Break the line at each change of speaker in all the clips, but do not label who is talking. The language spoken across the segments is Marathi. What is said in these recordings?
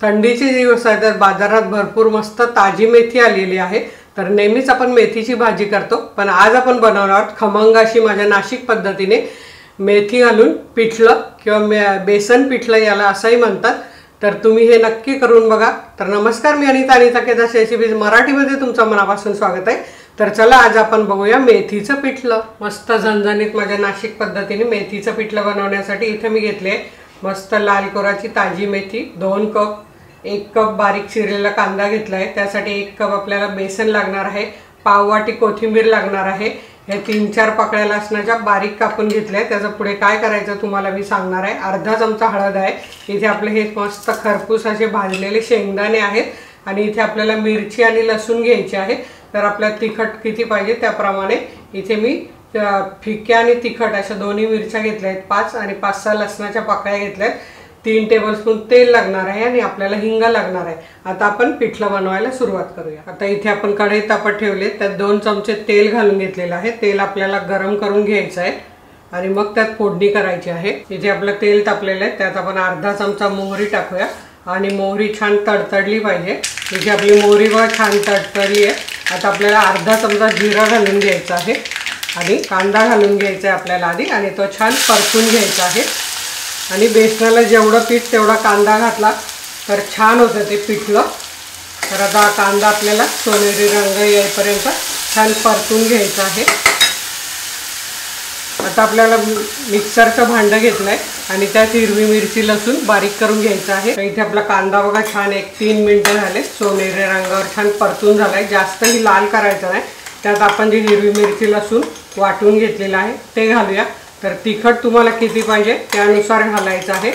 थंडीचे दिवस आहेत तर बाजारात भरपूर मस्त ताजी मेथी आलेली आहे। तर नेहमीच आपण मेथीची भाजी करतो, पण आज आपण बनवणार आहोत खमंग अशी माझ्या नाशिक पद्धतीने मेथी घालून पिठलं किंवा बेसन पिठलं याला असंही म्हणतात। तर तुम्ही हे नक्की करून बघा। तर नमस्कार, मी अनिता केदार रेसिपीज मराठीमध्ये तुमचं मनापासून स्वागत आहे। तर चला आज आपण बघूया मेथीचं पिठलं। मस्त झणझणीत माझ्या नाशिक पद्धतीने मेथीचं पिठलं बनवण्यासाठी इथे मी घेतले मस्त लाल कोराची ताजी मेथी 2 कप, 1 कप बारीक चिरलेला कांदा घेतलाय, त्यासाठी 1 कप आपल्याला बेसन लागणार आहे, पाव वाटी कोथिंबीर लागणार आहे, हे 3-4 पाकळ्या लसणाच्या बारीक कापून घेतल्या। त्याचं पुढे काय करायचं तुम्हाला मी सांगणार आहे। अर्धा चमचा हळद आहे, इथे आपले हे मस्त खरपूस असे भाजलेले शेंगदाणे आहेत, आणि इथे आपल्याला मिरची आणि लसूण घ्यायची आहे। तर आपल्याला तिखट किती पाहिजे त्याप्रमाणे इथे मी फिक्या आणि तिखट अशा दोन्ही मिरच्या घेतल्या आहेत 5, आणि 5-6 लसणाच्या पाकळ्या घेतल्या आहेत। 3 टेबलस्पून तेल लागणार आहे, आणि आपल्याला हिंग लागणार आहे। आता आपण पिठलं बनवायला सुरुवात करूया। आता इथे आपण कढई तापत ठेवले, त्यात 2 चमचे तेल घालून घेतलेलं आहे। तेल आपल्याला गरम करून घ्यायचं आहे, आणि मग त्यात फोडणी करायची आहे। इथे आपलं तेल तापलेलं आहे, त्यात आपण अर्धा चमचा मोहरी टाकूया, आणि मोहरी छान तडतडली पाहिजे। इथे आपली मोहरी बघा छान तडतडली आहे। आता आपल्याला अर्धा चमचा जिरा घालून घ्यायचा आहे, आणि कांदा घालून घ्यायचा आहे आपल्याला आधी, आणि तो छान परतून घ्यायचा आहे। आणि बेसनाला जेवढं पीठ तेवढा कांदा घातला तर छान होतं ते पिठलं। तर आता कांदा आपल्याला सोनेरी रंग येईपर्यंत छान परतून घ्यायचा आहे। आता आपल्याला मिक्सरचं भांडं घेतलं आहे, आणि त्यात हिरवी मिरची लसूण बारीक करून घ्यायचं आहे। तर इथे आपला कांदा बघा छान 1-3 मिनिटं झाले, सोनेरी रंगावर छान परतून झाला आहे। जास्तही लाल करायचं नाही। त्यात आपण जी हिरवी मिरची लसूण वाटून घेतलेलं आहे ते घालूया। तर तिखट तुम्हाला किती पाहिजे त्यानुसार घालायचं आहे।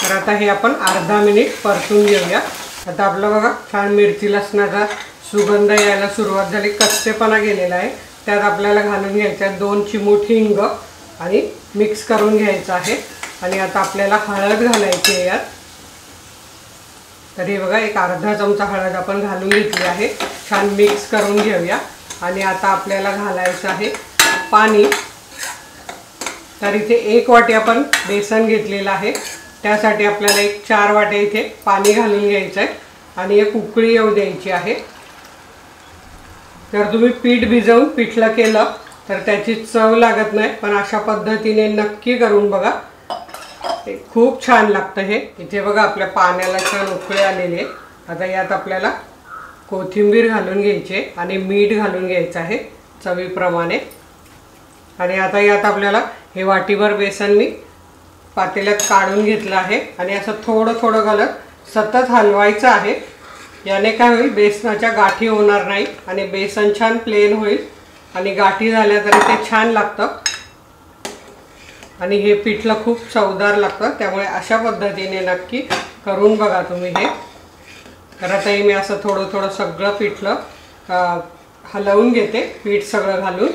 तर आता हे आपण अर्धा मिनिट परतून घेऊया। आता आपलं बघा छान मिरची लसणाचा सुगंध यायला सुरुवात झाली, कच्चेपणा गेलेला आहे। त्यात आपल्याला घालून घ्यायचा 2 चिमूट हिंग, आणि मिक्स करून घ्यायचं आहे। आणि आता आपल्याला हळद घालायची आहे यात। तर हे बघा एक अर्धा चमचा हळद आपण घालून घेतली आहे, छान मिक्स करून घेऊया। आणि आता आपल्याला घालायचं आहे पाणी। तर इथे 1 वाटी आपण बेसन घेतलेलं आहे, त्यासाठी आपल्याला 4 वाट्या इथे पाणी घालून घ्यायचं आहे, आणि एक उकळी येऊ द्यायची आहे। जर तुम्ही पीठ भिजवून पिठलं केलं तर त्याची चव लागत नाही, पण अशा पद्धतीने नक्की करून बघा, ते खूप छान लागतं हे। इथे बघा आपल्या पाण्याला छान उकळी आलेली आहे। आता यात आपल्याला कोथिंबीर घालून घ्यायची, आणि मीठ घालून घ्यायचं आहे चवीप्रमाणे। आणि आता यात आपल्याला हे वाटीभर बेसन मी पातेल्यात काढून घेतलं आहे, आणि असं थोडं थोडं घालत सतत हलवायचं आहे। याने काय होईल, बेसनाच्या गाठी होणार नाही, आणि बेसन छान प्लेन होईल, आणि गाठी झाल्या तरी ते छान लागतं, आणि हे पिठलं खूप चवदार लागतं। त्यामुळे अशा पद्धतीने नक्की करून बघा तुम्ही हे। तर आता हे मी असं थोडं थोडं सगळं पिठलं हलवून घेते, पीठ सगळं घालून।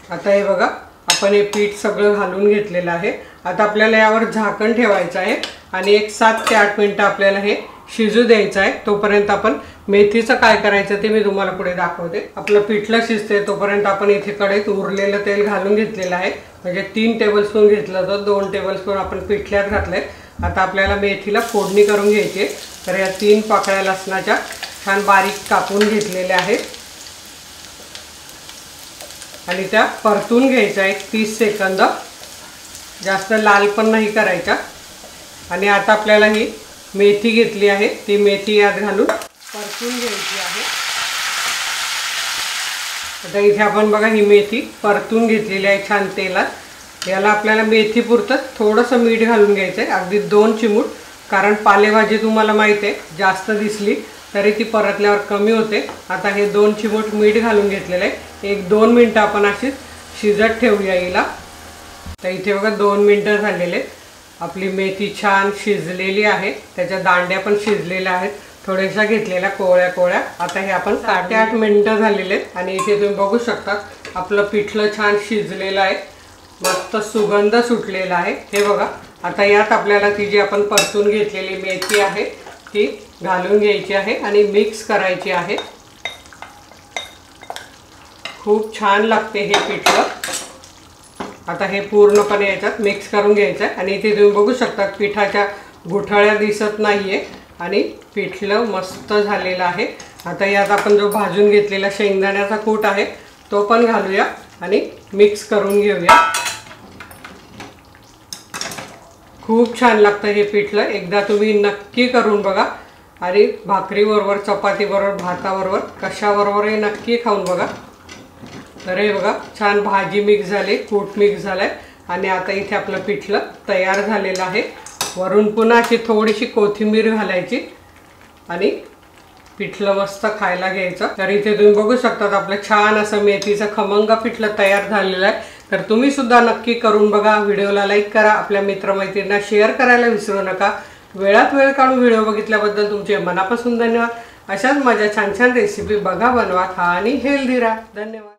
आता हे बघा आपण हे पीठ सगळं घालून घेतलेलं आहे। आता आपल्याला यावर झाकण ठेवायचं आहे, आणि एक 7 ते 8 मिनिटं आपल्याला हे शिजू द्यायचं आहे। तोपर्यंत आपण मेथीचं काय करायचं ते मी तुम्हाला पुढे दाखवते। आपलं पिठलं शिजते तोपर्यंत आपण इथे कढईत उरलेलं तेल घालून घेतलेलं आहे, म्हणजे 3 टेबलस्पून घेतलं तर 2 टेबलस्पून आपण पिठल्यात घातले। आता आपल्याला मेथीला फोडणी करून घ्यायची। तर या 3 पाकळ्या लसणाच्या छान बारीक कापून घेतलेल्या आहेत, आणि त्या परतून घ्यायच्या 30 सेकंद, जास्त लाल पण नाही करायच्या। आणि आता आपल्याला ही मेथी घेतली आहे, ती मेथी यात घालून परतून घ्यायची आहे। आता इथे आपण बघा ही मेथी परतून घेतलेली आहे छान तेलात। याला आपल्याला मेथी पुरतं थोडंसं मीठ घालून घ्यायचं आहे, अगदी 2 चिमूट, कारण पालेभाजी तुम्हाला माहित आहे जास्त दिसली तरी ती परतल्यावर कमी होते। आता हे 2 चिमूट मीठ घालून घेतलेलं आहे। 1-2 मिनिटं आपण अशी शिजत ठेवूया हिला। तर इथे बघा 2 मिनिटं झालेले, आपली मेथी छान शिजलेली आहे, त्याच्या दांड्या पण शिजलेल्या आहेत, थोड्याशा घेतलेल्या कोवळ्या कोवळ्या। आता हे आपण 7 ते 8 मिनिटं झालेले आहेत, आणि इथे तुम्ही बघू शकता आपलं पिठलं छान शिजलेलं आहे, मस्त सुगंध सुटलेला आहे हे बघा। आता यात आपल्याला ती जी आपण परतून घेतलेली मेथी आहे ती घालून घ्यायची आहे, आणि मिक्स करायची आहे। खूप छान लागते हे पिठलं। आता हे पूर्णपणे याच्यात मिक्स करून घ्यायचं आहे, आणि इथे तुम्ही बघू शकता पिठाच्या गुठळ्या दिसत नाहीये आणि पिठलं मस्त झालेलं आहे। आता यात आपण जो भाजून घेतलेला शेंगदाण्याचा कूट आहे तो पण घालूया आणि मिक्स करून घेऊया। खूप छान लागतं हे पिठलं, एकदा तुम्ही नक्की करून बघा आणि भाकरीबरोबर, चपातीबरोबर, भाताबरोबर, कशाबरोबरही नक्की खाऊन बघा। तर हे बघा छान भाजी मिक्स झाली, कूट मिक्स झालाय आणि आता इथे आपलं पिठलं तयार झालेलं आहे। वरून पुन्हा अशी थोडीशी कोथिंबीर घालायची आणि पिठलं मस्त खायला घ्यायचं। तर इथे तुम्ही बघू शकता आपलं छान असं मेथीचं खमंग पिठलं तयार झालेलं आहे। तर तुम्ही सुद्धा नक्की करून बघा। व्हिडिओला लाईक करा, आपल्या मित्रमैत्रिणींना शेअर करायला विसरू नका। वेळात वेळ काढून व्हिडिओ बघितल्याबद्दल तुमचे मनापासून धन्यवाद। अशाच माझ्या छान छान रेसिपी बघा, बनवा, खा आणि हेल्दी राहा। धन्यवाद।